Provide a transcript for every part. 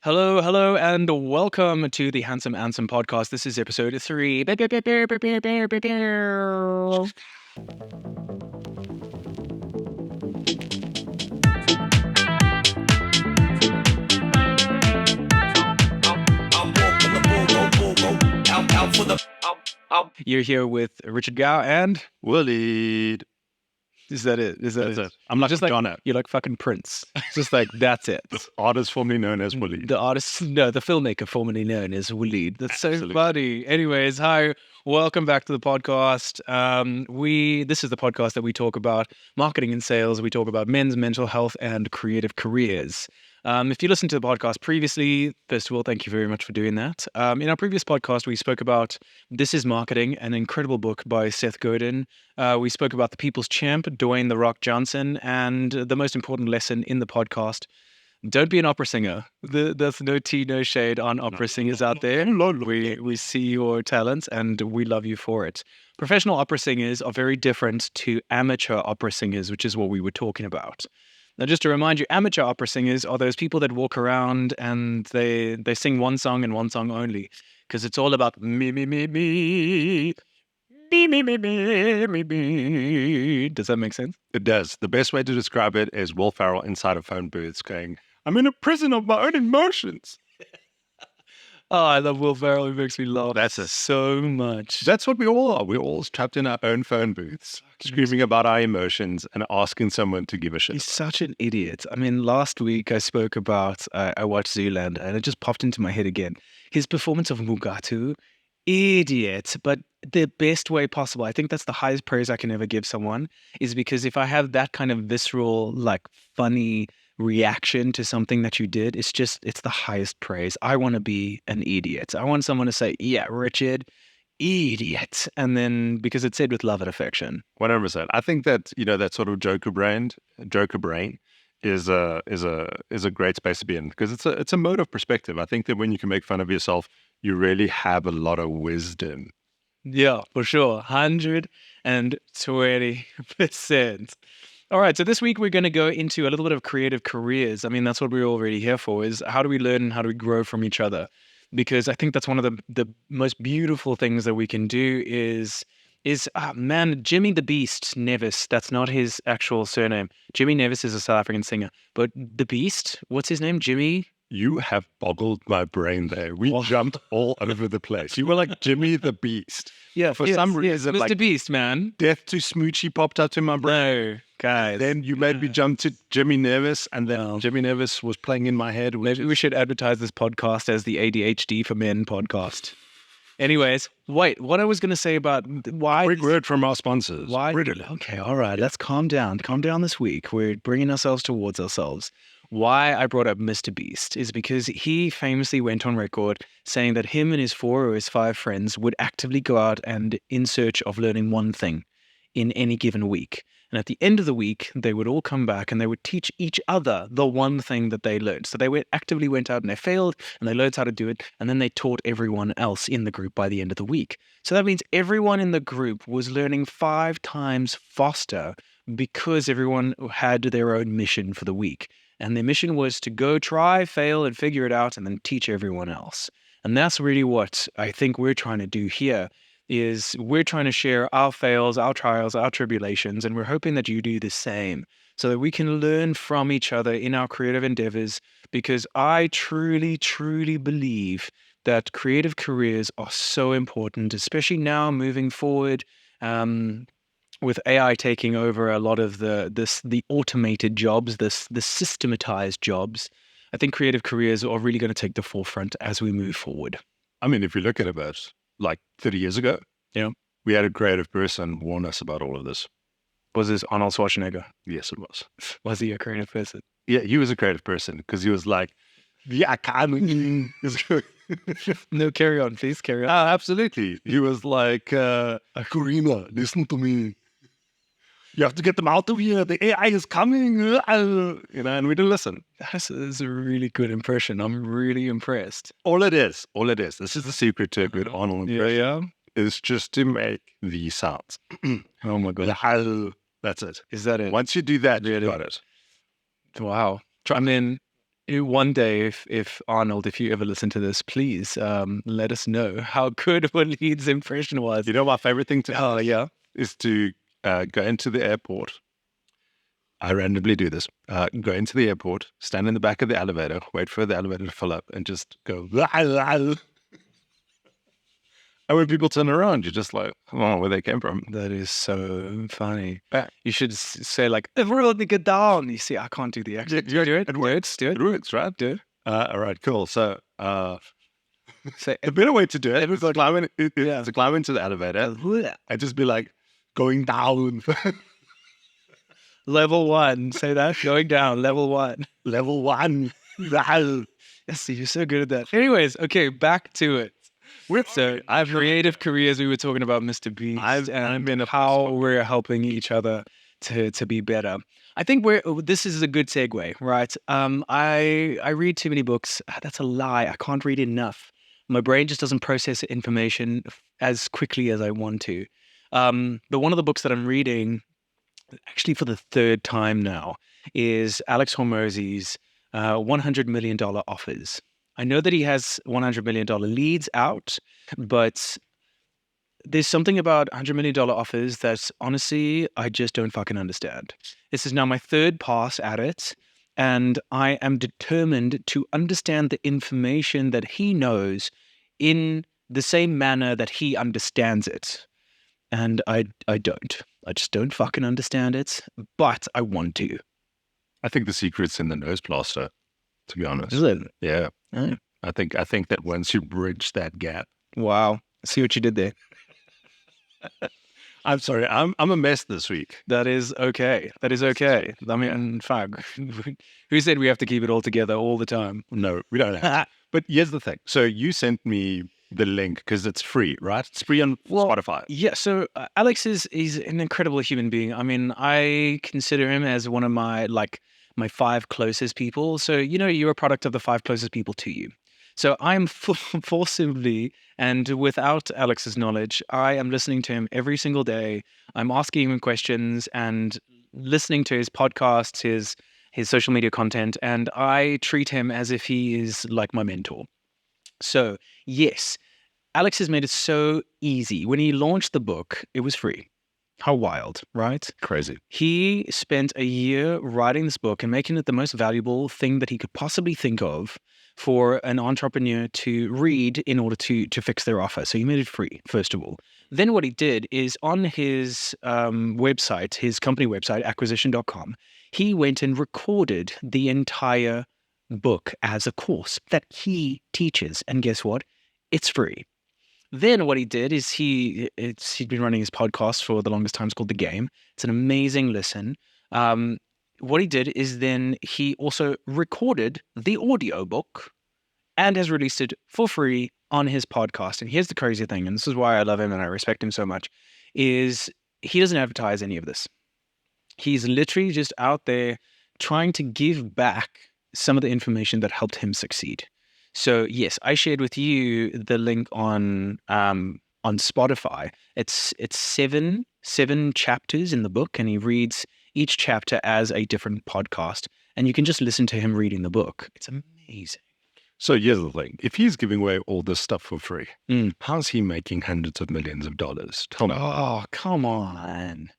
Hello, hello, and welcome to the Handsome Ansem podcast. This is episode 3. You're here with Richard Gow and Waleed. is that it? Is that That's it? it. I'm like Just Jono, you're like fucking Prince. Just like that's it. the artist formerly known as Waleed. The artist, no, the filmmaker formerly known as Waleed. That's so Absolutely. funny. Anyways, hi, welcome back to the podcast. This is the podcast that we talk about marketing and sales. We talk about men's mental health and creative careers. If you listened to the podcast previously, first of all, thank you very much for doing that. In our previous podcast, we spoke about This is Marketing, an incredible book by Seth Godin. We spoke about The People's Champ, Dwayne "The Rock" Johnson, and the most important lesson in the podcast: don't be an opera singer. There's no tea, no shade on opera singers out there. We see your talents and we love you for it. Professional opera singers are very different to amateur opera singers, which is what we were talking about. Now, just to remind you, amateur opera singers are those people that walk around and they sing one song and one song only, because it's all about me, me, me, me. Me, me, me, me, me, me. Does that make sense? It does. The best way to describe it is Will Ferrell inside a phone booth going, I'm in a prison of my own emotions. Oh, I love Will Ferrell. He makes me laugh That's it. so much. That's what we all are. We're all trapped in our own phone booths, screaming about our emotions and asking someone to give a shit. He's such an idiot. I mean, last week I spoke about, I watched Zoolander and it just popped into my head again. His performance of Mugatu, idiot, but the best way possible. I think that's the highest praise I can ever give someone, is because if I have that kind of visceral, like funny reaction to something that you did, it's the highest praise. I want to be an idiot. I want someone to say, yeah, Richard, idiot. And then because it's said with love and affection. 100%. I think that, that sort of Joker brain is a great space to be in, because it's a mode of perspective. I think that when you can make fun of yourself, you really have a lot of wisdom. Yeah, for sure. 120%. All right, so this week we're going to go into a little bit of creative careers. I mean, that's what we're already here for, is how do we learn and how do we grow from each other? Because I think that's one of the most beautiful things that we can do is Jimmy the Beast Nevis. That's not his actual surname. Jimmy Nevis is a South African singer. But the Beast, what's his name? Jimmy? You have boggled my brain there. We jumped all over the place. You were like Jimmy the Beast. Yeah, For some reason, Mr. like Beast, man. Death to Smoochie popped up to my brain. No, guys. Then you made me jump to Jimmy Nevis, and then Jimmy Nevis was playing in my head. Maybe we should advertise this podcast as the ADHD for Men podcast. Anyways, wait, what I was going to say about why... Quick word from our sponsors. Why? Riddle. Okay, all right, let's calm down. Calm down this week. We're bringing ourselves towards ourselves. Why I brought up Mr. Beast is because he famously went on record saying that him and his 4 or his 5 friends would actively go out and in search of learning one thing in any given week. And at the end of the week, they would all come back and they would teach each other the one thing that they learned. So they actively went out and they failed and they learned how to do it. And then they taught everyone else in the group by the end of the week. So that means everyone in the group was learning 5 times faster because everyone had their own mission for the week. And their mission was to go try, fail, and figure it out and then teach everyone else. And that's really what I think we're trying to do here. Is we're trying to share our fails, our trials, our tribulations, and we're hoping that you do the same so that we can learn from each other in our creative endeavors, because I truly, truly believe that creative careers are so important, especially now moving forward with AI taking over a lot of the automated jobs, the systematized jobs. I think creative careers are really going to take the forefront as we move forward. I mean, if you look at it about like 30 years ago, we had a creative person warn us about all of this. Was this Arnold Schwarzenegger? Yes, it was. Was he a creative person? Yeah, he was a creative person because he was like, yeah, I can. No, carry on, please, carry on. Absolutely. He was like, Karina, listen to me. You have to get them out of here. The AI is coming. And we didn't listen. That is a really good impression. I'm really impressed. All it is, this is the secret to a good Arnold impression. Is just to make these sounds. Oh my God. That's it. Is that it? Once you do that, you got it. Wow. I mean, One day, if Arnold, if you ever listen to this, please let us know how good Waleed's impression was. You know, my favorite thing to Oh, yeah. is to go into the airport. I randomly do this. Go into the airport, stand in the back of the elevator, wait for the elevator to fill up, and just go. And when people turn around, you're just like, oh, where they came from. That is so funny. Yeah. You should say like, everyone get down. You see, I can't do the accent. Yeah, Do it. it Do works. it. Do it. It works, right? Do it. All right, cool. So Say, a better way to do it is to Yeah. to climb into the elevator and just be like, going down. level 1. Say that. Going down. Level 1. Level 1. Yes, you're so good at that. Anyways, okay, back to it. So I have creative careers. We were talking about Mr. Beast and how we're helping each other to be better. I think this is a good segue, right? I read too many books. That's a lie. I can't read enough. My brain just doesn't process information as quickly as I want to. But one of the books that I'm reading, actually for the third time now, is Alex Hormozi's $100 million offers. I know that he has $100 million leads out, but there's something about $100 million offers that honestly, I just don't fucking understand. This is now my third pass at it, and I am determined to understand the information that he knows in the same manner that he understands it. And I don't. I just don't fucking understand it, but I want to. I think the secret's in the nose plaster, to be honest. Is it? Yeah. Oh. I think that once you bridge that gap. Wow. See what you did there. I'm sorry. I'm a mess this week. That is okay. That is okay. I mean, fuck. Who said we have to keep it all together all the time? No, we don't have to. But here's the thing. So you sent me the link because it's free, right? It's free on Spotify. Yeah. So Alex is an incredible human being. I mean, I consider him as one of my 5 closest people. So, you're a product of the 5 closest people to you. So I'm forcibly, and without Alex's knowledge, I am listening to him every single day. I'm asking him questions and listening to his podcasts, his social media content, and I treat him as if he is like my mentor. So yes, Alex has made it so easy. When he launched the book, it was free. How wild, right? Crazy. He spent a year writing this book and making it the most valuable thing that he could possibly think of for an entrepreneur to read in order to fix their offer. So he made it free, first of all. Then what he did is on his website, his company website, acquisition.com, he went and recorded the entire book as a course that he teaches. And guess what? It's free. Then what he did is he'd been running his podcast for the longest time. It's called The Game. It's an amazing listen. What he did is then he also recorded the audiobook and has released it for free on his podcast. And here's the crazy thing, and this is why I love him and I respect him so much, is he doesn't advertise any of this. He's literally just out there trying to give back some of the information that helped him succeed. So yes, I shared with you the link on Spotify. It's 7 chapters in the book, and he reads each chapter as a different podcast, and you can just listen to him reading the book. It's amazing. So here's the thing. If he's giving away all this stuff for free, how's he making hundreds of millions of dollars? Tell me. Oh, come on.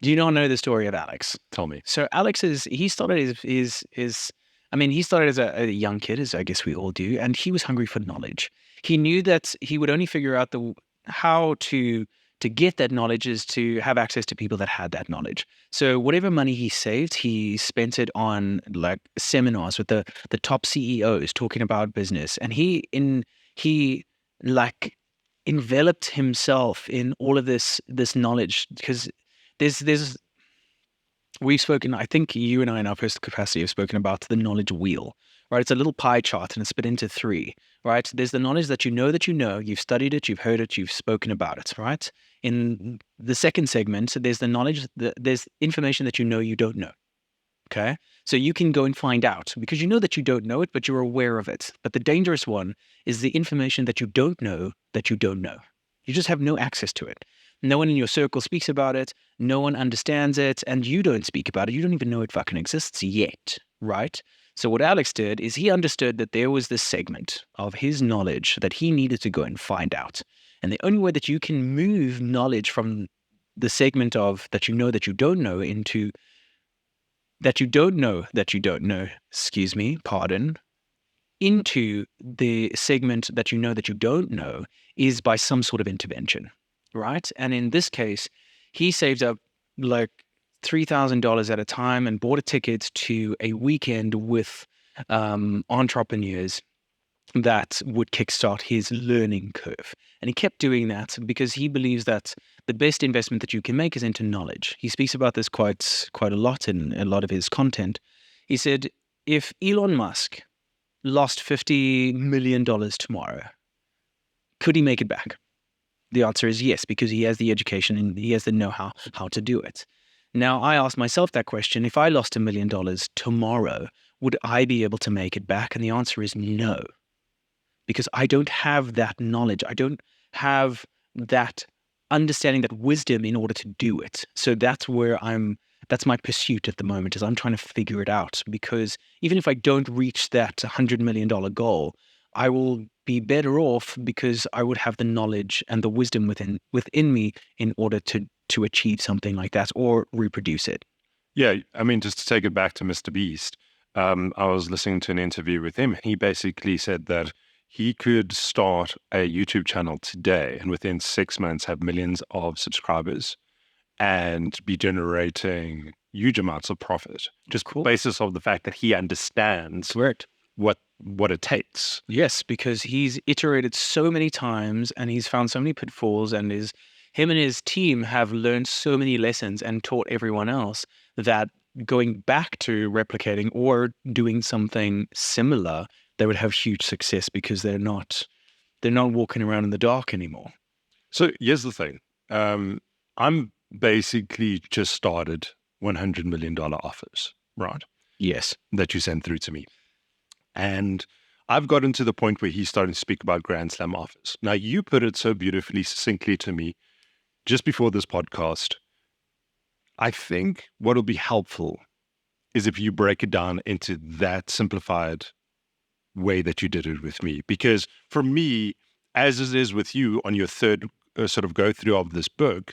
Do you not know the story of Alex? Tell me. So Alex he started as a young kid, as I guess we all do, and he was hungry for knowledge. He knew that he would only figure out how to get that knowledge is to have access to people that had that knowledge. So whatever money he saved, he spent it on like seminars with the top CEOs talking about business. And he enveloped himself in all of this knowledge, because we've spoken, I think you and I in our personal capacity have spoken about the knowledge wheel, right? It's a little pie chart and it's split into 3, right? There's the knowledge that you know, you've studied it, you've heard it, you've spoken about it, right? In the second segment, there's the knowledge, there's information that you don't know, okay? So you can go and find out because you know that you don't know it, but you're aware of it. But the dangerous one is the information that you don't know that you don't know. You just have no access to it. No one in your circle speaks about it. No one understands it. And you don't speak about it. You don't even know it fucking exists yet, right? So what Alex did is he understood that there was this segment of his knowledge that he needed to go and find out. And the only way that you can move knowledge from the segment of that you don't know into that you don't know that you don't know, excuse me, pardon, into the segment that you don't know is by some sort of intervention, right? And in this case, he saved up like $3,000 at a time and bought a ticket to a weekend with entrepreneurs that would kickstart his learning curve. And he kept doing that because he believes that the best investment that you can make is into knowledge. He speaks about this quite a lot in a lot of his content. He said, if Elon Musk lost $50 million tomorrow, could he make it back? The answer is yes, because he has the education and he has the know-how how to do it. Now, I asked myself that question. If I lost $1 million tomorrow, would I be able to make it back? And the answer is no, because I don't have that knowledge. I don't have that understanding, that wisdom in order to do it. So that's my pursuit at the moment, is I'm trying to figure it out, because even if I don't reach that $100 million goal, I will be better off because I would have the knowledge and the wisdom within me in order to achieve something like that or reproduce it. Yeah, I mean, just to take it back to Mr. Beast, I was listening to an interview with him. He basically said that he could start a YouTube channel today and within 6 months have millions of subscribers and be generating huge amounts of profit, just Cool. basis of the fact that he understands Correct. what it takes. Yes, because he's iterated so many times and he's found so many pitfalls, and him and his team have learned so many lessons and taught everyone else that going back to replicating or doing something similar, they would have huge success because they're not walking around in the dark anymore. So here's the thing. I'm basically just started $100 million offers, right? Yes. That you sent through to me. And I've gotten to the point where he's starting to speak about Grand Slam offers. Now, you put it so beautifully, succinctly to me just before this podcast. I think what will be helpful is if you break it down into that simplified way that you did it with me. Because for me, as it is with you on your third sort of go through of this book,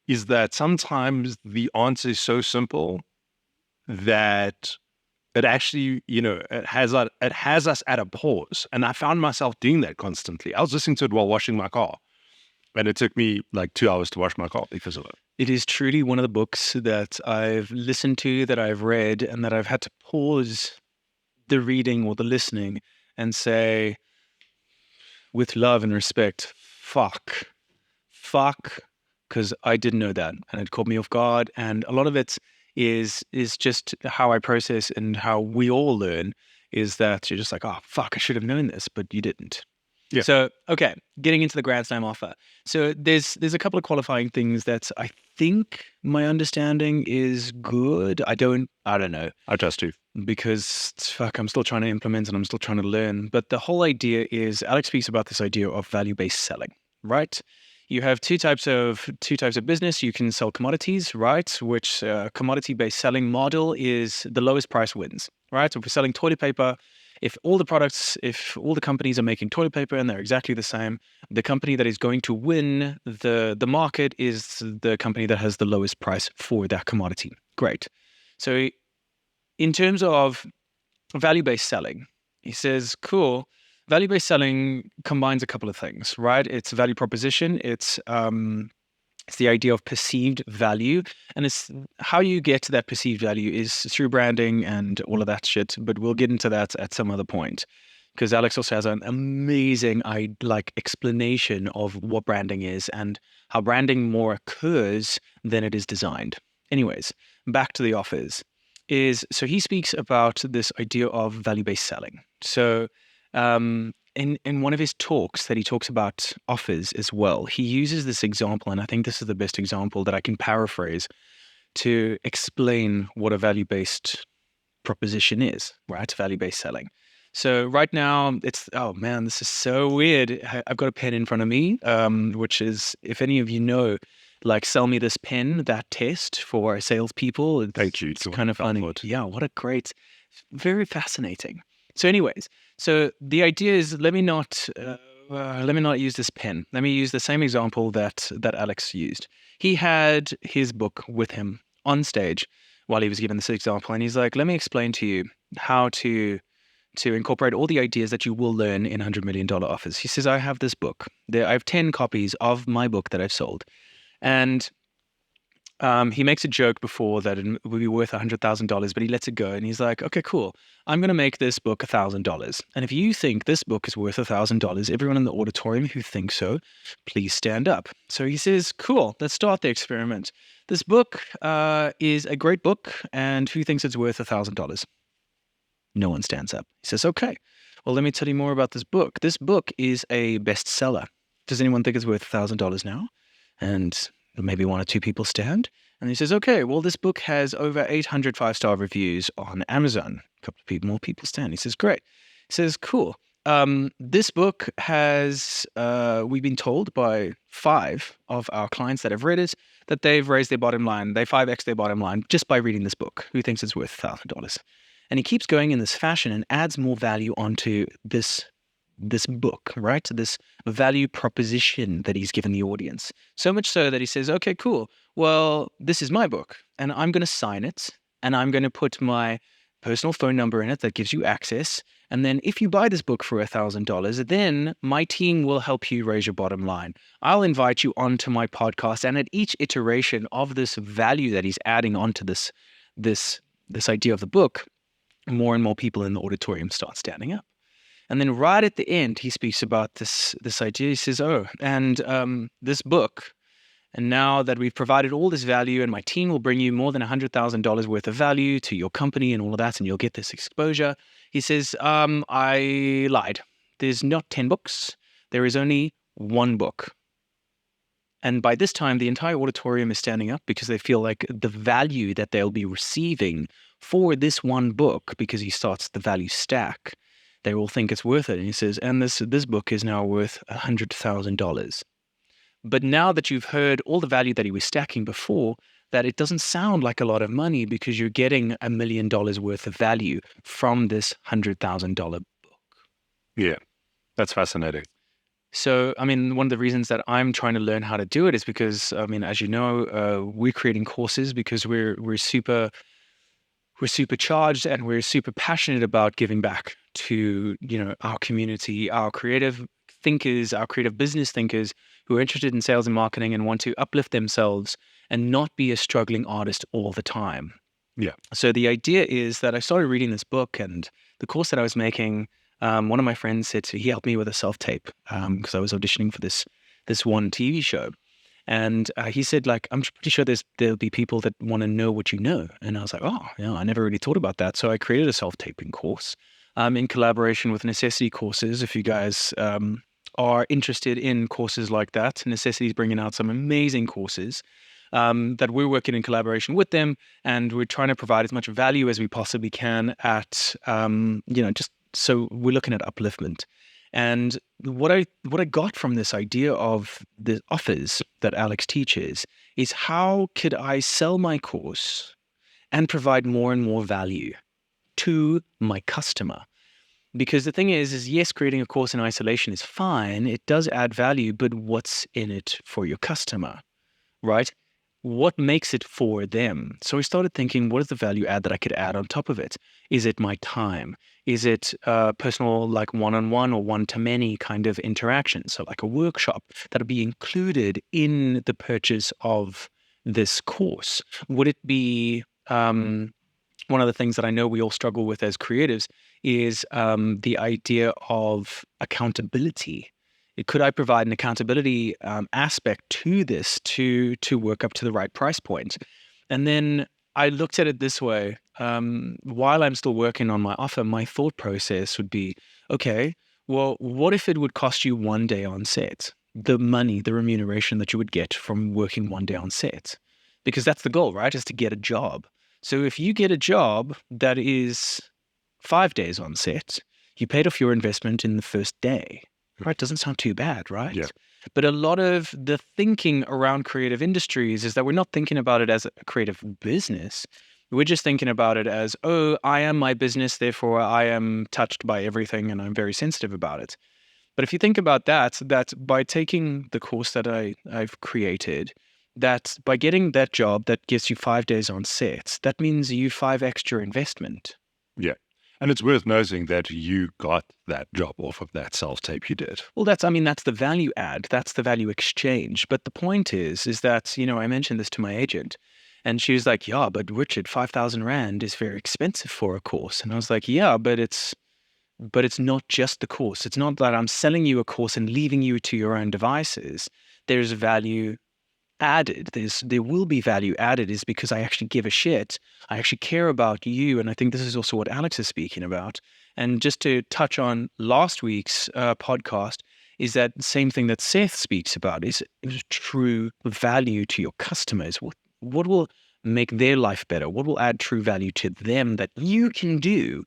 is that sometimes the answer is so simple that it actually, it has us at a pause. And I found myself doing that constantly. I was listening to it while washing my car, and it took me like 2 hours to wash my car because of it. It is truly one of the books that I've listened to, that I've read, and that I've had to pause the reading or the listening and say, with love and respect, fuck, because I didn't know that, and it caught me off guard. And a lot of it is just how I process and how we all learn, is that you're just like, oh, fuck, I should have known this, but you didn't. Yeah. So, okay, getting into the Grand Slam offer. So there's a couple of qualifying things that I think my understanding is good. I don't know. I trust you. Because fuck, I'm still trying to implement and I'm still trying to learn. But the whole idea is, Alex speaks about this idea of value-based selling, right? You have two types of business. You can sell commodities, right? Which commodity-based selling model is the lowest price wins, right? So if we're selling toilet paper, if all the companies are making toilet paper and they're exactly the same, the company that is going to win the market is the company that has the lowest price for that commodity. Great. So in terms of value-based selling, he says, cool. Value-based selling combines a couple of things, right? It's value proposition. It's the idea of perceived value. And it's how you get to that perceived value is through branding and all of that shit. But we'll get into that at some other point, because Alex also has an amazing explanation of what branding is and how branding more occurs than it is designed. Anyways, back to the offers. So he speaks about this idea of value-based selling. So in one of his talks that he talks about offers as well, he uses this example, and I think this is the best example that I can paraphrase to explain what a value-based proposition is, right? Value-based selling. So right now oh man, this is so weird. I've got a pen in front of me, which is, if any of you know, like Sell Me This Pen, that test for salespeople. Thank you. It's kind of funny. Yeah, what a great Very fascinating. So, anyways, so the idea is let me not use this pen. Let me use the same example that Alex used. He had his book with him on stage while he was given this example, and he's like, "Let me explain to you how to incorporate all the ideas that you will learn in $100 million offers." He says, "I have this book. I have 10 copies of my book that I've sold, and." He makes a joke before that it would be worth $100,000, but he lets it go, and he's like, "Okay, cool. I'm going to make this book $1,000. And if you think this book is worth $1,000, everyone in the auditorium who thinks so, please stand up." So he says, "Cool. Let's start the experiment. This book is a great book, and who thinks it's worth $1,000?" No one stands up. He says, "Okay. Well, let me tell you more about this book. This book is a bestseller. Does anyone think it's worth $1,000 now?" And maybe one or two people stand. And he says, "Okay, well, this book has over 800 five-star reviews on Amazon." A couple of people, more people stand. He says, "Great." He says, "Cool. This book has, we've been told by 5 of our clients that have read it, that they've raised their bottom line. They 5x their bottom line just by reading this book. Who thinks it's worth $1,000? And he keeps going in this fashion and adds more value onto this book, right? This value proposition that he's given the audience. So much so that he says, "Okay, cool. Well, this is my book, and I'm going to sign it, and I'm going to put my personal phone number in it that gives you access. And then if you buy this book for $1,000, then my team will help you raise your bottom line. I'll invite you onto my podcast." And at each iteration of this value that he's adding onto this idea of the book, more and more people in the auditorium start standing up. And then right at the end, he speaks about this idea. He says, "Oh, and this book, and now that we've provided all this value, and my team will bring you more than $100,000 worth of value to your company and all of that, and you'll get this exposure." He says, "I lied. There's not 10 books. There is only one book." And by this time, the entire auditorium is standing up because they feel like the value that they'll be receiving for this one book, because he starts the value stack, they will think it's worth it. And he says, "And this book is now worth $100,000. But now that you've heard all the value that he was stacking before, that it doesn't sound like a lot of money because you're getting $1 million worth of value from this $100,000 book." Yeah, that's fascinating. So, I mean, one of the reasons that I'm trying to learn how to do it is because, I mean, as you know, we're creating courses because we're supercharged and we're super passionate about giving back to, our community, our creative thinkers, our creative business thinkers who are interested in sales and marketing and want to uplift themselves and not be a struggling artist all the time. Yeah. So the idea is that I started reading this book, and the course that I was making, one of my friends said he helped me with a self-tape because I was auditioning for this one TV show. And he said, like, "I'm pretty sure there'll be people that want to know what you know." And I was like, "Oh, yeah, I never really thought about that." So I created a self-taping course in collaboration with Necessity Courses. If you guys are interested in courses like that, Necessity is bringing out some amazing courses that we're working in collaboration with them. And we're trying to provide as much value as we possibly can at, just so we're looking at upliftment. And what I got from this idea of the offers that Alex teaches is, how could I sell my course and provide more and more value to my customer? Because the thing is yes, creating a course in isolation is fine. It does add value, but what's in it for your customer, right? What makes it for them? So I started thinking, what is the value add that I could add on top of it? Is it my time? Is it personal, like one-on-one or one-to-many kind of interaction? So like a workshop that'll be included in the purchase of this course. Would it be one of the things that I know we all struggle with as creatives is the idea of accountability. Could I provide an accountability aspect to this to work up to the right price point? And then I looked at it this way. While I'm still working on my offer, my thought process would be, okay, well, what if it would cost you one day on set? The money, the remuneration that you would get from working one day on set. Because that's the goal, right? Is to get a job. So if you get a job that is 5 days on set, you paid off your investment in the first day. Right? Doesn't sound too bad, right? Yeah. But a lot of the thinking around creative industries is that we're not thinking about it as a creative business. We're just thinking about it as, oh, I am my business, therefore I am touched by everything and I'm very sensitive about it. But if you think about that by taking the course that I've created, that by getting that job that gets you 5 days on set, that means you 5 extra investment. Yeah. And it's worth noting that you got that job off of that self-tape you did. Well, that's the value add. That's the value exchange. But the point is that, I mentioned this to my agent and she was like, yeah, but Richard, 5,000 Rand is very expensive for a course. And I was like, yeah, but it's not just the course. It's not that I'm selling you a course and leaving you to your own devices. There's value added. There will be value added is because I actually give a shit. I actually care about you. And I think this is also what Alex is speaking about. And just to touch on last week's podcast, is that same thing that Seth speaks about is true value to your customers. What will make their life better? What will add true value to them that you can do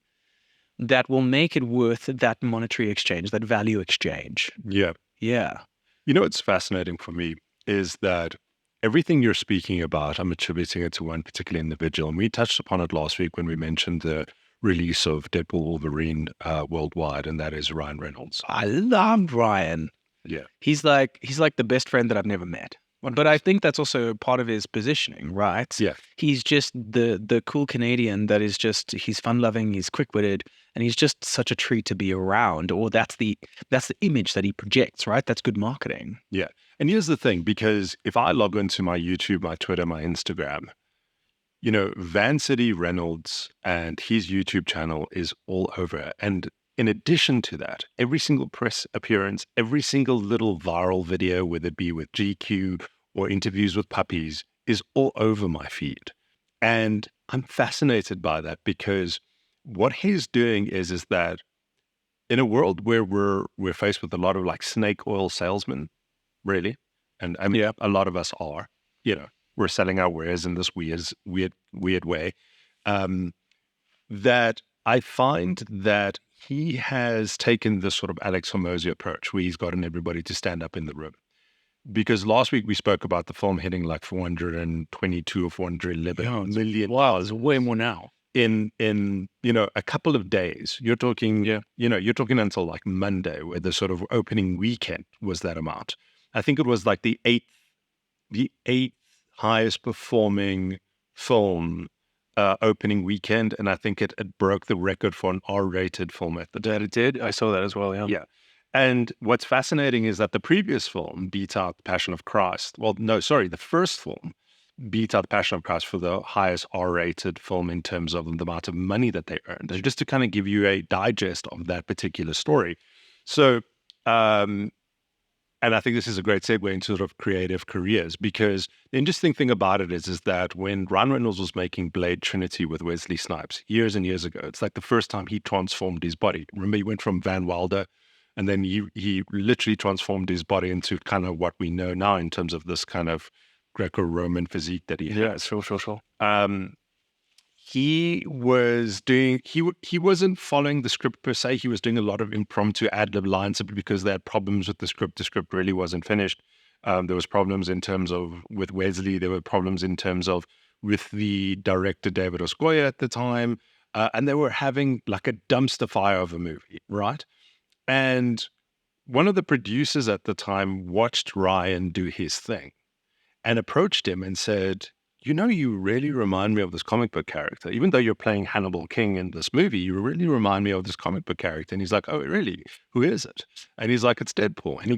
that will make it worth that monetary exchange, that value exchange? Yeah. Yeah. What's fascinating for me is that everything you're speaking about, I'm attributing it to one particular individual. And we touched upon it last week when we mentioned the release of Deadpool Wolverine worldwide, and that is Ryan Reynolds. I love Ryan. Yeah. He's like the best friend that I've never met. But I think that's also part of his positioning, right? Yeah. He's just the cool Canadian that is just, he's fun-loving, he's quick-witted, and he's just such a treat to be around. Or that's the image that he projects, right? That's good marketing. Yeah. And here's the thing, because if I log into my YouTube, my Twitter, my Instagram, Van City Reynolds and his YouTube channel is all over. And in addition to that, every single press appearance, every single little viral video, whether it be with GQ or interviews with puppies, is all over my feed. And I'm fascinated by that because what he's doing is that in a world where we're faced with a lot of like snake oil salesmen, really, and I mean, a lot of us are, we're selling our wares in this weird way, that I find that he has taken this sort of Alex Hormozi approach where he's gotten everybody to stand up in the room. Because last week we spoke about the film hitting like 422 or 411 million. Wow, it's way more now. In a couple of days. You're talking until like Monday, where the sort of opening weekend was that amount. I think it was like the eighth highest performing film opening weekend, and I think it broke the record for an R-rated film at the time. It did. I saw that as well. Yeah. Yeah. And what's fascinating is that the previous film beat out The Passion of Christ. Well, no, sorry, the first film beat out The Passion of Christ for the highest R-rated film in terms of the amount of money that they earned. And just to kind of give you a digest of that particular story. So, and I think this is a great segue into sort of creative careers, because the interesting thing about it is that when Ryan Reynolds was making Blade Trinity with Wesley Snipes years and years ago, it's like the first time he transformed his body. Remember, he went from Van Wilder, and then he literally transformed his body into kind of what we know now in terms of this kind of Greco-Roman physique that he has. Yeah, sure. He wasn't following the script per se. He was doing a lot of impromptu ad-lib lines simply because they had problems with the script. The script really wasn't finished. There was problems in terms of with Wesley. There were problems in terms of with the director David Oskoye at the time. And they were having like a dumpster fire of a movie, right? And one of the producers at the time watched Ryan do his thing and approached him and said, you really remind me of this comic book character. Even though you're playing Hannibal King in this movie, you really remind me of this comic book character. And he's like, oh, really? Who is it? And he's like, it's Deadpool. And he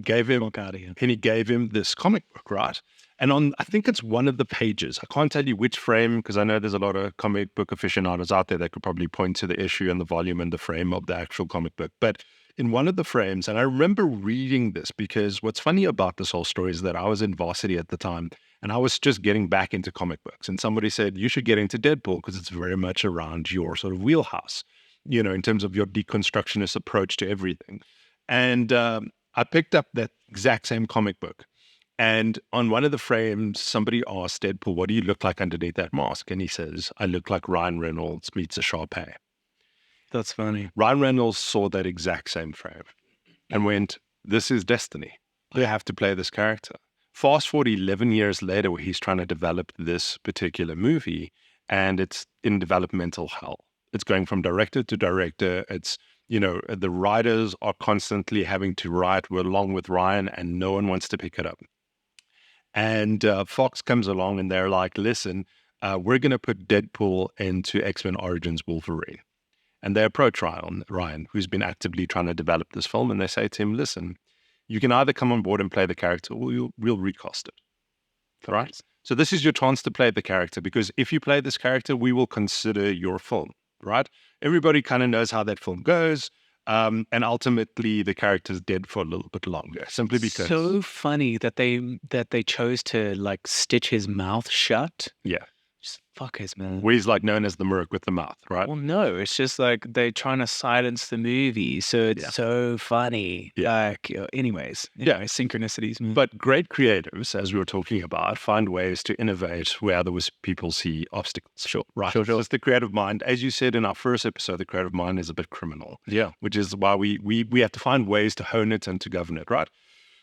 gave him this comic book, right? And I think it's one of the pages. I can't tell you which frame, because I know there's a lot of comic book aficionados out there that could probably point to the issue and the volume and the frame of the actual comic book. But in one of the frames, and I remember reading this because what's funny about this whole story is that I was in varsity at the time and I was just getting back into comic books. And somebody said, you should get into Deadpool because it's very much around your sort of wheelhouse, in terms of your deconstructionist approach to everything. And I picked up that exact same comic book. And on one of the frames, somebody asked Deadpool, what do you look like underneath that mask? And he says, I look like Ryan Reynolds meets a Sharpay. That's funny. Ryan Reynolds saw that exact same frame and went, this is destiny. I have to play this character. Fast forward 11 years later, where he's trying to develop this particular movie, and it's in developmental hell. It's going from director to director. It's, the writers are constantly having to write along with Ryan, and no one wants to pick it up. And Fox comes along and they're like, listen, we're going to put Deadpool into X-Men Origins Wolverine. And they approach Ryan, who's been actively trying to develop this film, and they say to him, listen, you can either come on board and play the character, or we'll recast it. Right? So this is your chance to play the character, because if you play this character, we will consider your film, right? Everybody kind of knows how that film goes. And ultimately, the character's dead for a little bit longer, simply because... So funny that they chose to like stitch his mouth shut. Yeah. Just fuckers, man. Where he's like known as the Merc with the mouth, right? Well, no, it's just like they're trying to silence the movie, so it's so funny. Yeah. Like, anyways, synchronicities, man. But great creatives, as we were talking about, find ways to innovate where other people see obstacles. Sure, right. Sure. So it's the creative mind. As you said in our first episode, the creative mind is a bit criminal. Yeah. Which is why we have to find ways to hone it and to govern it, right?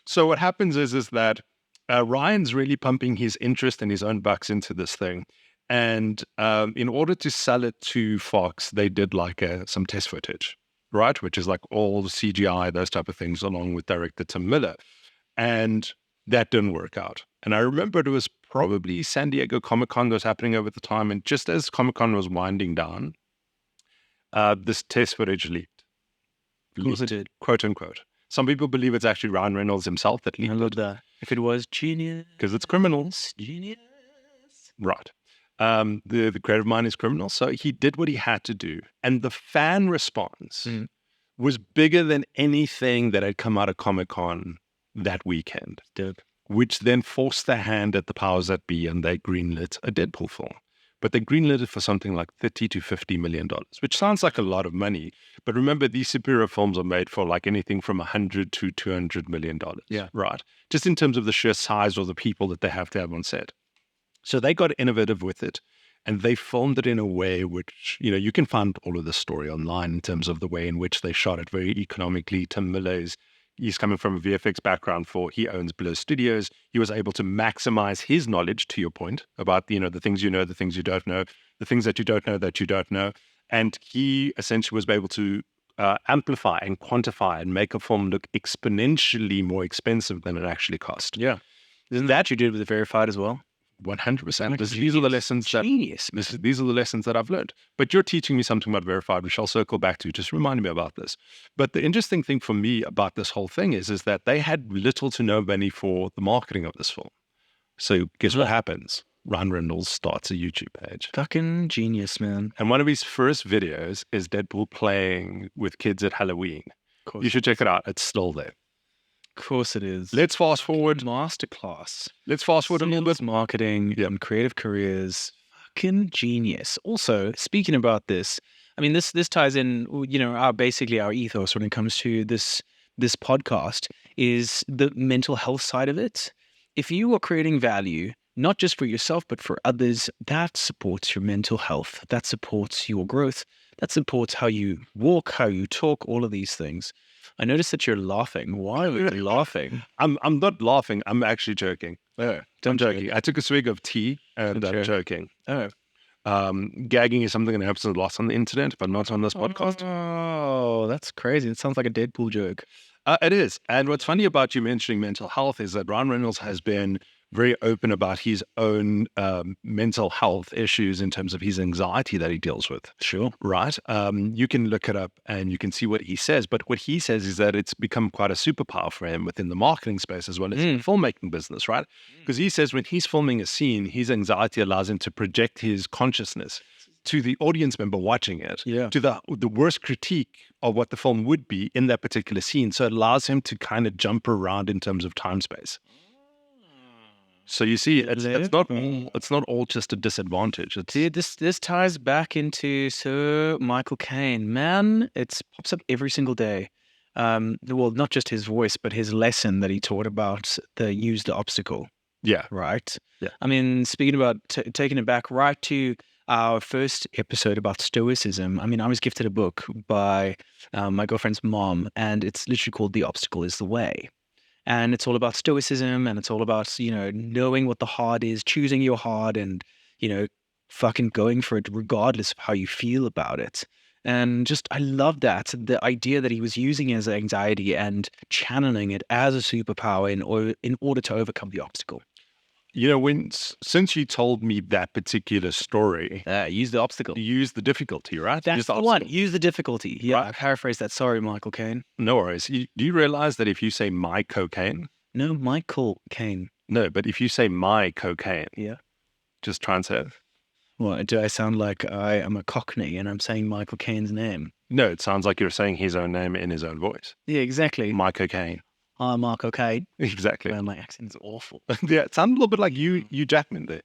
So what happens is that Ryan's really pumping his interest and his own bucks into this thing. And in order to sell it to Fox, they did like some test footage, right? Which is like all the CGI, those type of things, along with director Tim Miller. And that didn't work out. And I remember it was probably San Diego Comic-Con that was happening over the time. And just as Comic-Con was winding down, this test footage leaked. Of course it did. Quote unquote. Some people believe it's actually Ryan Reynolds himself that leaked it. I love that. If it was genius. Because it's criminals. Genius. Right. The creative mind is criminal. So he did what he had to do. And the fan response was bigger than anything that had come out of Comic-Con that weekend. Dope. Which then forced their hand at the powers that be, and they greenlit a Deadpool film. But they greenlit it for something like $30 to $50 million, which sounds like a lot of money. But remember, these superhero films are made for like anything from $100 to $200 million. Yeah. Right. Just in terms of the sheer size or the people that they have to have on set. So they got innovative with it, and they filmed it in a way which, you can find all of the story online in terms of the way in which they shot it very economically. Tim Miller he's coming from a VFX background he owns Blur Studios. He was able to maximize his knowledge, to your point, about, the things you know, the things you don't know, the things that you don't know that you don't know. And he essentially was able to amplify and quantify and make a film look exponentially more expensive than it actually cost. Yeah. Isn't that you did with the Verified as well? 100%. These are the lessons these are the lessons that I've learned. But you're teaching me something about Verified, which I'll circle back to. Just remind me about this. But the interesting thing for me about this whole thing is that they had little to no money for the marketing of this film. So guess what happens? Ryan Reynolds starts a YouTube page. Fucking genius, man. And one of his first videos is Deadpool playing with kids at Halloween. You should check it out. It's still there. Of course it is. Let's fast forward. Masterclass. Let's fast forward a little bit. Marketing and creative careers. Fucking genius. Also, speaking about this, I mean, this ties in, basically our ethos when it comes to this podcast is the mental health side of it. If you are creating value, not just for yourself, but for others, that supports your mental health. That supports your growth. That supports how you walk, how you talk, all of these things. I noticed that you're laughing. Why are you laughing? I'm not laughing. I'm actually joking. Oh, I'm joking. I took a swig of tea and I'm joking. Oh. Gagging is something that happens a lot on the internet, but not on this podcast. Oh, that's crazy. It sounds like a Deadpool joke. It is. And what's funny about you mentioning mental health is that Ryan Reynolds has been very open about his own mental health issues in terms of his anxiety that he deals with. Sure. Right? You can look it up and you can see what he says. But what he says is that it's become quite a superpower for him within the marketing space as well as the filmmaking business, right? Because he says when he's filming a scene, his anxiety allows him to project his consciousness to the audience member watching it, to the worst critique of what the film would be in that particular scene. So it allows him to kind of jump around in terms of time space. So you see, it's not all just a disadvantage. This ties back into Sir Michael Caine. Man, it pops up every single day. Well, not just his voice, but his lesson that he taught about use the obstacle. Yeah. Right? Yeah. I mean, speaking about taking it back right to our first episode about stoicism, I mean, I was gifted a book by my girlfriend's mom, and it's literally called The Obstacle is the Way. And it's all about stoicism, and it's all about, knowing what the hard is, choosing your hard, and, fucking going for it regardless of how you feel about it. And just, I love that. The idea that he was using his anxiety and channeling it as a superpower in order to overcome the obstacle. You know, since you told me that particular story, Use the obstacle. use the difficulty, right? That's Use the one. obstacle. Use the difficulty. Yeah, Right. I paraphrased that. Sorry, Michael Caine. No worries. Do you realize that if you say my cocaine, No, Michael Caine. no, but if you say my cocaine, Yeah. just try and say it. What, do I sound like I am a Cockney and I'm saying Michael Caine's name? No, it sounds like you're saying his own name in his own voice. Yeah, exactly. My cocaine. I'm Michael Caine. Exactly. Well, my accent is awful. Yeah, it sounded a little bit like you Jackman there.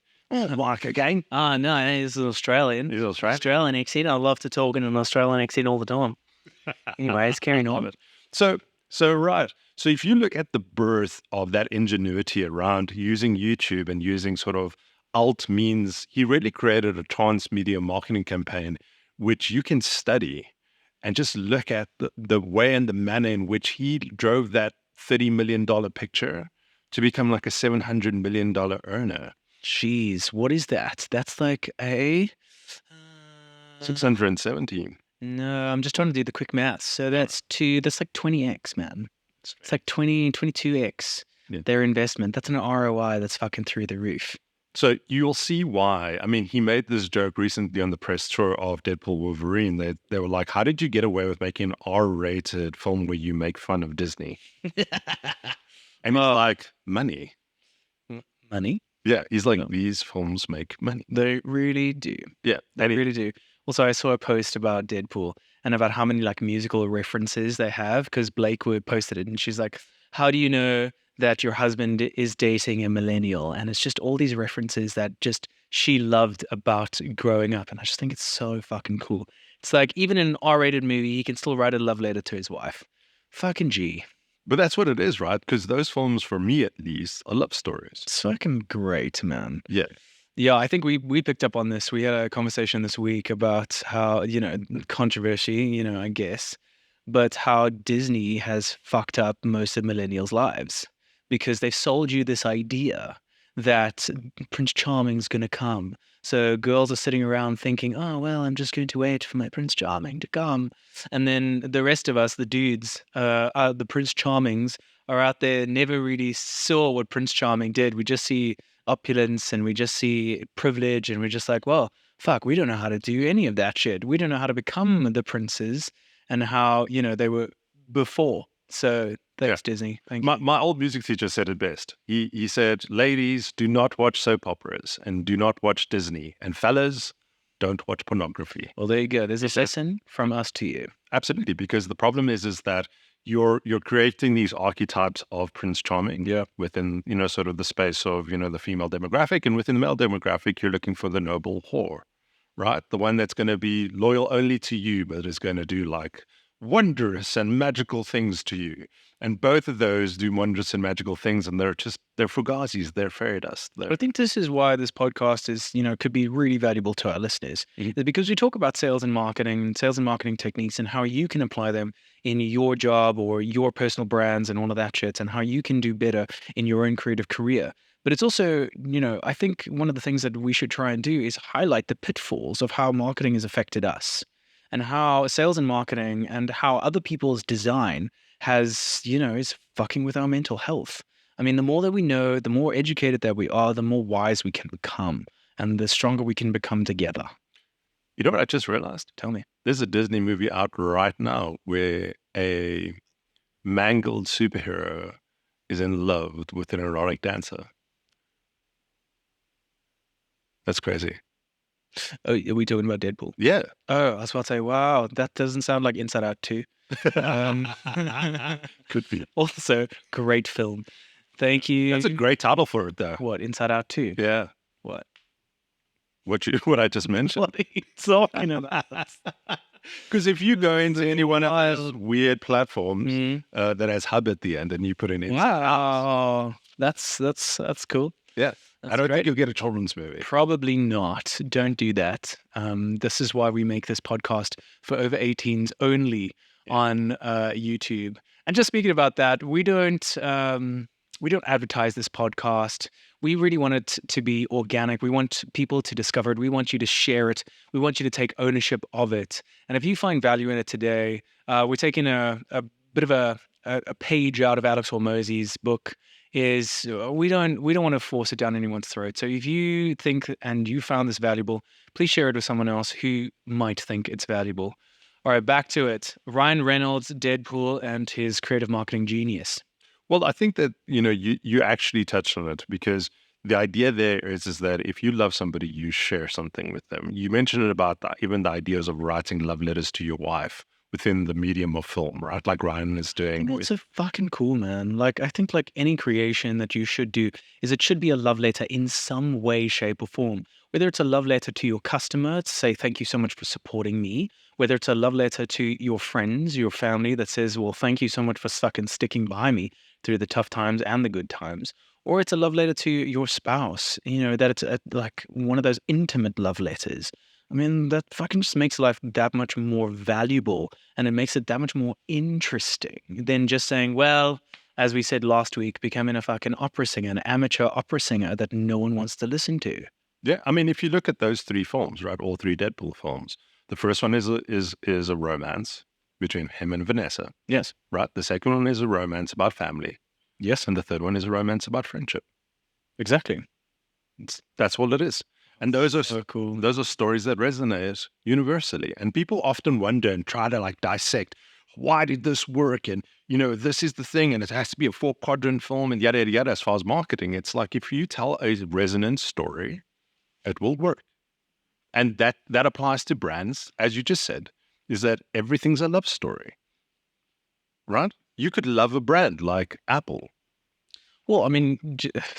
My cocaine. Oh, no, he's an Australian. He's Australian. Australian accent. I love to talk in an Australian accent all the time. Anyways, carrying on. So right. So if you look at the birth of that ingenuity around using YouTube and using sort of alt means, he really created a transmedia marketing campaign, which you can study and just look at the way and the manner in which he drove that $30 million picture to become like a $700 million earner. Jeez, what is that? That's like a... 617. No, I'm just trying to do the quick maths. So that's like 20x, man. It's like 22x their investment. That's an ROI that's fucking through the roof. So you'll see why. I mean, he made this joke recently on the press tour of Deadpool Wolverine. They were like, how did you get away with making an R-rated film where you make fun of Disney? And he's like, money. Money? Yeah, he's like, these films make money. They really do. Yeah, they really do. Also, I saw a post about Deadpool and about how many like musical references they have, because Blake would posted it and she's like, how do you know that your husband is dating a millennial? And it's just all these references that just she loved about growing up. And I just think it's so fucking cool. It's like, even in an R-rated movie, he can still write a love letter to his wife. Fucking G. But that's what it is, right? Because those films, for me at least, are love stories. It's fucking great, man. Yeah. Yeah, I think we picked up on this. We had a conversation this week about how, controversy, I guess, but how Disney has fucked up most of millennials' lives because they've sold you this idea that Prince Charming's going to come. So girls are sitting around thinking, oh, well, I'm just going to wait for my Prince Charming to come. And then the rest of us, the dudes, the Prince Charmings, are out there, never really saw what Prince Charming did. We just see opulence and we just see privilege and we're just like, well, fuck, we don't know how to do any of that shit. We don't know how to become the princes and how, they were before. So thanks, Disney. Thank you. My old music teacher said it best. He said, ladies, do not watch soap operas and do not watch Disney. And fellas, don't watch pornography. Well, there you go. There's a lesson from us to you. Absolutely. Because the problem is that you're creating these archetypes of Prince Charming within, sort of the space of, the female demographic. And within the male demographic, you're looking for the noble whore, right? The one that's going to be loyal only to you, but is going to do like wondrous and magical things to you. And both of those do wondrous and magical things. And they're fugazis, they're fairy dust. I think this is why this podcast is, could be really valuable to our listeners. Because we talk about sales and marketing techniques and how you can apply them in your job or your personal brands and all of that shit and how you can do better in your own creative career. But it's also, I think one of the things that we should try and do is highlight the pitfalls of how marketing has affected us and how sales and marketing and how other people's design has, is fucking with our mental health. I mean, the more that we know, the more educated that we are, the more wise we can become and the stronger we can become together. You know what I just realized? Tell me. There's a Disney movie out right now where a mangled superhero is in love with an erotic dancer. That's crazy. Oh, are we talking about Deadpool? Yeah. Oh, I was about to say, wow, that doesn't sound like Inside Out 2. Could be. Also, great film. Thank you. That's a great title for it, though. What, Inside Out 2? Yeah. What? What I just mentioned. What are you talking about? Because if you go into any one of those weird platforms that has hub at the end and you put in Inside Wow. That's cool. Yeah. That's I don't great. think you'll get a children's movie. Probably not. Don't do that. This is why we make this podcast for over 18s only on YouTube. And just speaking about that, we don't advertise this podcast. We really want it to be organic. We want people to discover it. We want you to share it. We want you to take ownership of it. And if you find value in it today, we're taking a bit of a page out of Alex Hormozi's book. Is we don't want to force it down anyone's throat. So if you think and you found this valuable, please share it with someone else who might think it's valuable. All right, back to it. Ryan Reynolds, Deadpool, and his creative marketing genius. Well, I think that, you actually touched on it, because the idea there is that if you love somebody, you share something with them. You mentioned it about even the ideas of writing love letters to your wife within the medium of film, right? Like Ryan is I think doing that's with, so fucking cool, man. Like, I think like any creation that you should do is it should be a love letter in some way, shape, or form. Whether it's a love letter to your customer to say thank you so much for supporting me, whether it's a love letter to your friends, your family that says, well, thank you so much for fucking sticking by me through the tough times and the good times, or it's a love letter to your spouse. That it's like one of those intimate love letters. I mean, that fucking just makes life that much more valuable, and it makes it that much more interesting than just saying, well, as we said last week, becoming a fucking opera singer, an amateur opera singer that no one wants to listen to. yeah. I mean, if you look at those three films, right, all three Deadpool films, the first one is a romance between him and Vanessa, Yes. right? The second one is a romance about family, Yes. and the third one is a romance about friendship. Exactly. That's all it is. And those are So cool. those are stories that resonate universally. And people often wonder and try to like dissect, why did this work? And this is the thing, and it has to be a 4-quadrant film and yada yada yada. As far as marketing, it's like if you tell a resonant story, it will work. And that applies to brands, as you just said, is that everything's a love story. Right? You could love a brand like Apple. Well, I mean,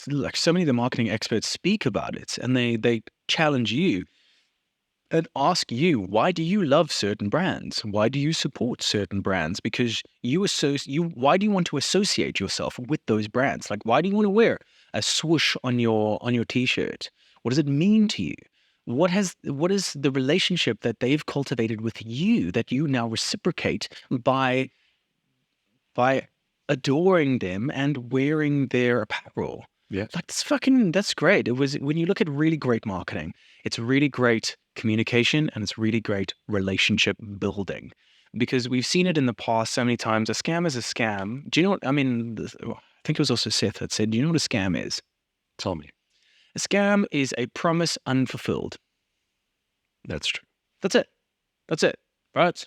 like so many of the marketing experts speak about it, and they challenge you and ask you, why do you love certain brands? Why do you support certain brands? Because why do you want to associate yourself with those brands? Like, why do you want to wear a swoosh on your t-shirt? What does it mean to you? What is the relationship that they've cultivated with you that you now reciprocate by adoring them and wearing their apparel? Yeah. Like that's great. It was when you look at really great marketing, it's really great communication and it's really great relationship building. Because we've seen it in the past so many times. A scam is a scam. Do you know what I mean? I think it was also Seth that said, do you know what a scam is? Tell me. A scam is a promise unfulfilled. That's true. That's it. That's it. Right?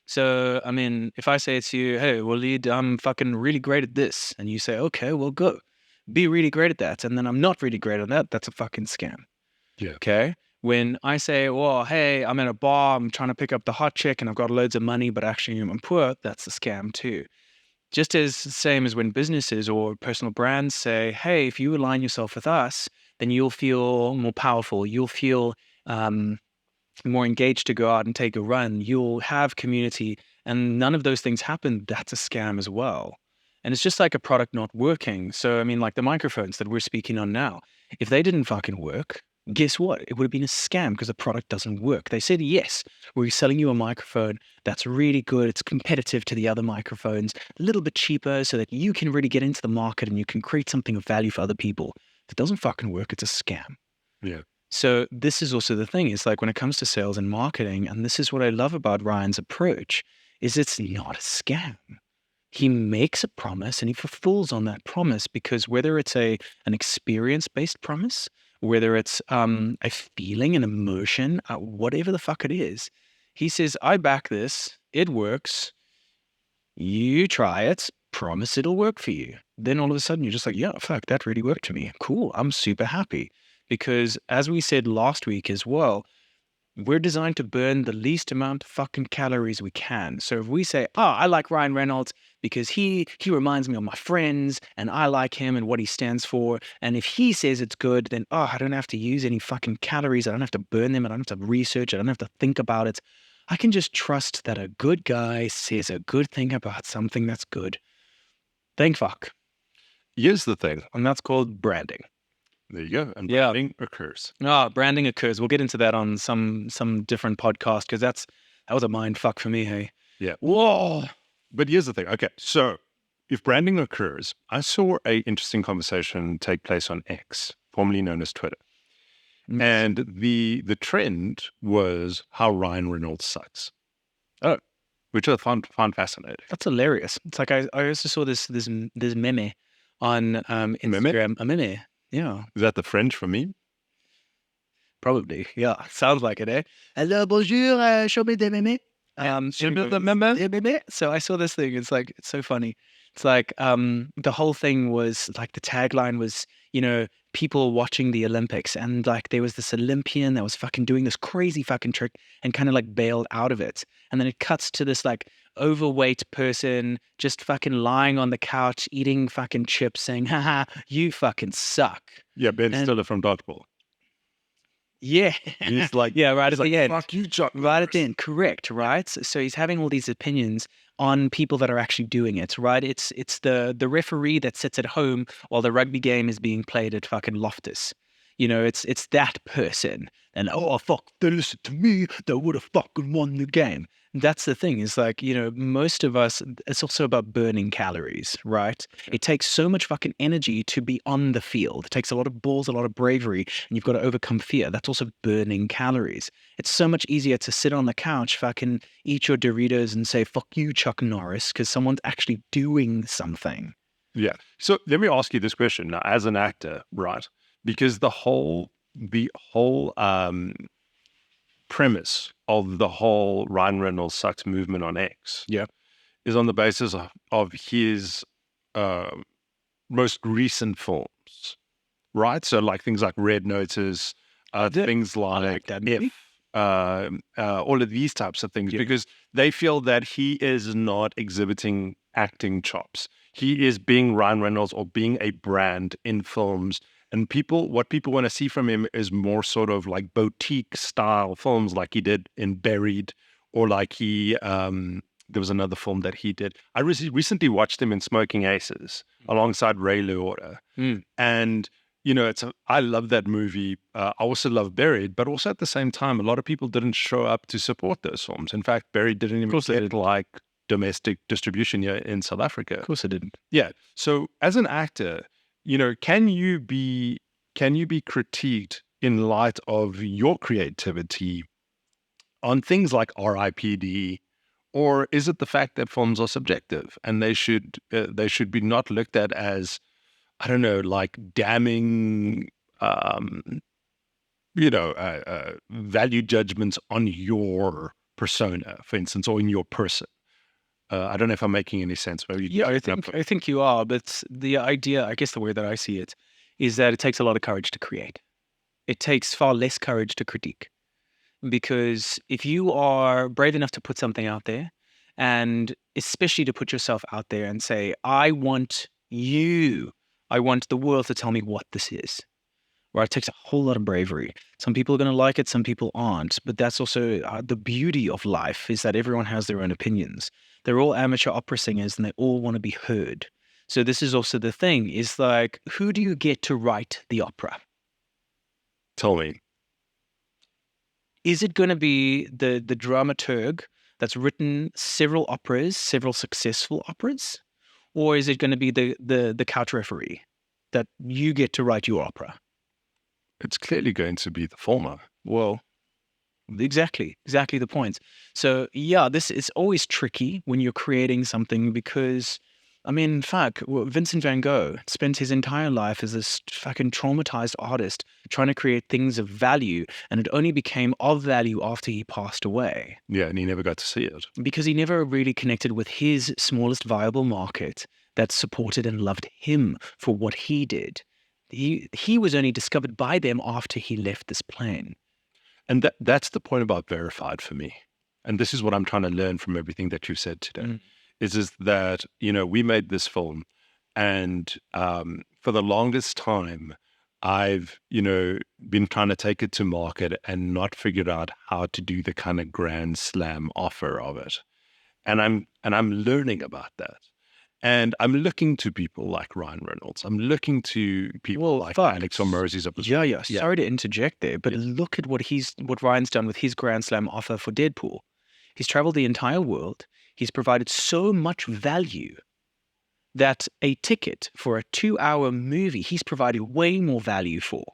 So, I mean, if I say to you, hey, Waleed, I'm fucking really great at this, and you say, okay, well, go. Be really great at that, and then I'm not really great at that, that's a fucking scam. Yeah. Okay? When I say, well, hey, I'm at a bar, I'm trying to pick up the hot chick, and I've got loads of money, but actually I'm poor, that's a scam too. Just as same as when businesses or personal brands say, hey, if you align yourself with us, then you'll feel more powerful. You'll feel more engaged to go out and take a run. You'll have community, and none of those things happen. That's a scam as well. And it's just like a product not working. So, I mean, like the microphones that we're speaking on now, if they didn't fucking work, guess what? It would have been a scam because the product doesn't work. They said, yes, we're selling you a microphone that's really good. It's competitive to the other microphones, a little bit cheaper so that you can really get into the market and you can create something of value for other people. If it doesn't fucking work, it's a scam. Yeah. So this is also the thing. It's like when it comes to sales and marketing, and this is what I love about Ryan's approach, is it's not a scam. He makes a promise and he fulfills on that promise, because whether it's an experience-based promise, whether it's a feeling, an emotion, whatever the fuck it is, he says, I back this, it works, you try it, promise it'll work for you. Then all of a sudden you're just like, yeah, fuck, that really worked for me. Cool, I'm super happy. Because as we said last week as well, we're designed to burn the least amount of fucking calories we can. So if we say, oh, I like Ryan Reynolds because he reminds me of my friends and I like him and what he stands for. And if he says it's good, then, oh, I don't have to use any fucking calories. I don't have to burn them. I don't have to research. I don't have to think about it. I can just trust that a good guy says a good thing about something that's good. Thank fuck. Here's the thing. And that's called branding. There you go. And Yeah. branding occurs. Branding occurs. We'll get into that on some different podcast, because that was a mind fuck for me, hey. Yeah. Whoa. But here's the thing. Okay. So if branding occurs, I saw a interesting conversation take place on X formerly known as Twitter. Mm. And the trend was how Ryan Reynolds sucks. Oh, Which I found fascinating. that's hilarious. It's like I also saw this meme on Meme? Instagram. A meme, yeah, Is that the French for me? probably. Yeah, sounds like it, eh? Hello, bonjour, show me des memes. Should be the Anyways, meme? des memes. So I saw this thing. It's like it's so funny. It's like the whole thing was like the tagline was, people watching the Olympics, and like there was this Olympian that was fucking doing this crazy fucking trick and kind of like bailed out of it. And then it cuts to this like overweight person just fucking lying on the couch eating fucking chips saying, haha, you fucking suck. Yeah, Ben And Stiller from Dodgeball. yeah. He's like, yeah, right at he's like, the end. fuck you, Chuck. Right at the end, correct, right? So he's having all these opinions on people that are actually doing it, right? It's the referee that sits at home while the rugby game is being played at fucking Loftus. It's that person. And oh fuck, they listen to me, they would have fucking won the game. That's the thing, is like, most of us, it's also about burning calories, right? It takes so much fucking energy to be on the field. It takes a lot of balls, a lot of bravery, and you've got to overcome fear. That's also burning calories. It's so much easier to sit on the couch, fucking eat your Doritos and say, fuck you, Chuck Norris, because someone's actually doing something. Yeah. So let me ask you this question now, as an actor, right? Because the whole premise of the whole Ryan Reynolds sucks movement on X, Yeah. is on the basis of his uh, most recent films, right? So like things like Red Notice, things like that If, movie. all of these types of things, Yeah. because they feel that he is not exhibiting acting chops. He is being Ryan Reynolds or being a brand in films. And what people want to see from him is more sort of like boutique style films, like he did in Buried, or like there was another film that he did. I recently watched him in Smoking Aces alongside Ray Liotta. Mm. And I love that movie. I also love Buried, but also at the same time, a lot of people didn't show up to support those films. In fact, Buried didn't even get like domestic distribution here in South Africa. Of course it didn't. Yeah. So as an actor, can you be critiqued in light of your creativity on things like RIPD, or is it the fact that films are subjective and they should be not looked at as, I don't know, like damning, value judgments on your persona, for instance, or in your person? I don't know if I'm making any sense. Maybe Yeah, I think you are, but the idea, I guess the way that I see it, is that it takes a lot of courage to create. It takes far less courage to critique. Because if you are brave enough to put something out there, and especially to put yourself out there and say, I want the world to tell me what this is, right? It takes a whole lot of bravery. Some people are going to like it, some people aren't. But that's also the beauty of life, is that everyone has their own opinions. They're all amateur opera singers and they all want to be heard. So this is also the thing, is like, who do you get to write the opera? tell me. Is it going to be the dramaturg that's written several operas, several successful operas? Or is it going to be the couch referee that you get to write your opera? It's clearly going to be the former. Well, exactly the point. So yeah, this is always tricky when you're creating something, because I mean, fuck, Vincent van Gogh spent his entire life as this fucking traumatized artist trying to create things of value, and it only became of value after he passed away, Yeah, and he never got to see it. because he never really connected with his smallest viable market that supported and loved him for what he did. He was only discovered by them after he left this plane. And that's the point about verified for me. And this is what I'm trying to learn from everything that you've said today. Mm. Is that, we made this film, and for the longest time, I've, been trying to take it to market and not figured out how to do the kind of grand slam offer of it. And I'm learning about that. And I'm looking to people like Ryan Reynolds. I'm looking to people like Alex Hormozi's. Yeah. Sorry to interject there, but look at what Ryan's done with his Grand Slam offer for Deadpool. He's traveled the entire world. He's provided so much value that a ticket for a 2-hour movie he's provided way more value for.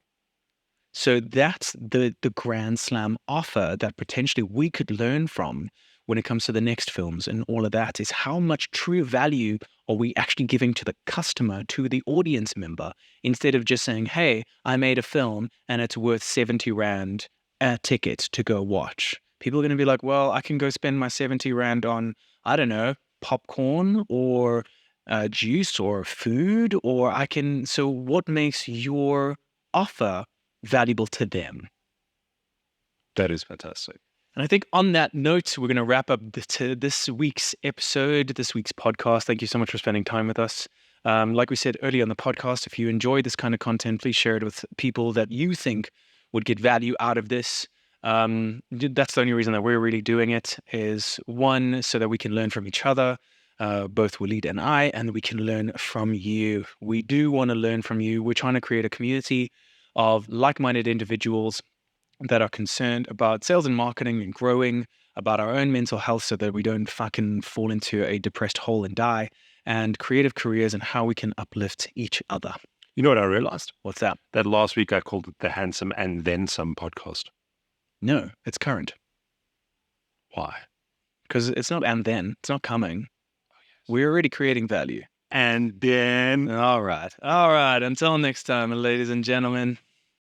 So that's the Grand Slam offer that potentially we could learn from when it comes to the next films and all of that, is how much true value are we actually giving to the customer, to the audience member, instead of just saying, hey, I made a film and it's worth 70 Rand a ticket to go watch. People are going to be like, well, I can go spend my 70 Rand on, I don't know, popcorn or juice or food, or I can. So what makes your offer valuable to them? That is fantastic. And I think on that note, we're going to wrap up this week's episode, this week's podcast. Thank you so much for spending time with us. Like we said earlier on the podcast, if you enjoy this kind of content, please share it with people that you think would get value out of this. That's the only reason that we're really doing it, is one, so that we can learn from each other, both Walid and I, and we can learn from you. We do want to learn from you. We're trying to create a community of like-minded individuals that are concerned about sales and marketing and growing, about our own mental health so that we don't fucking fall into a depressed hole and die, and creative careers and how we can uplift each other. You know what I realized? What's that? That last week I called it the Handsome and Then Some podcast. No, it's current. Why? Because it's not and then. It's not coming. We're already creating value. And then... All right. All right. Until next time, ladies and gentlemen.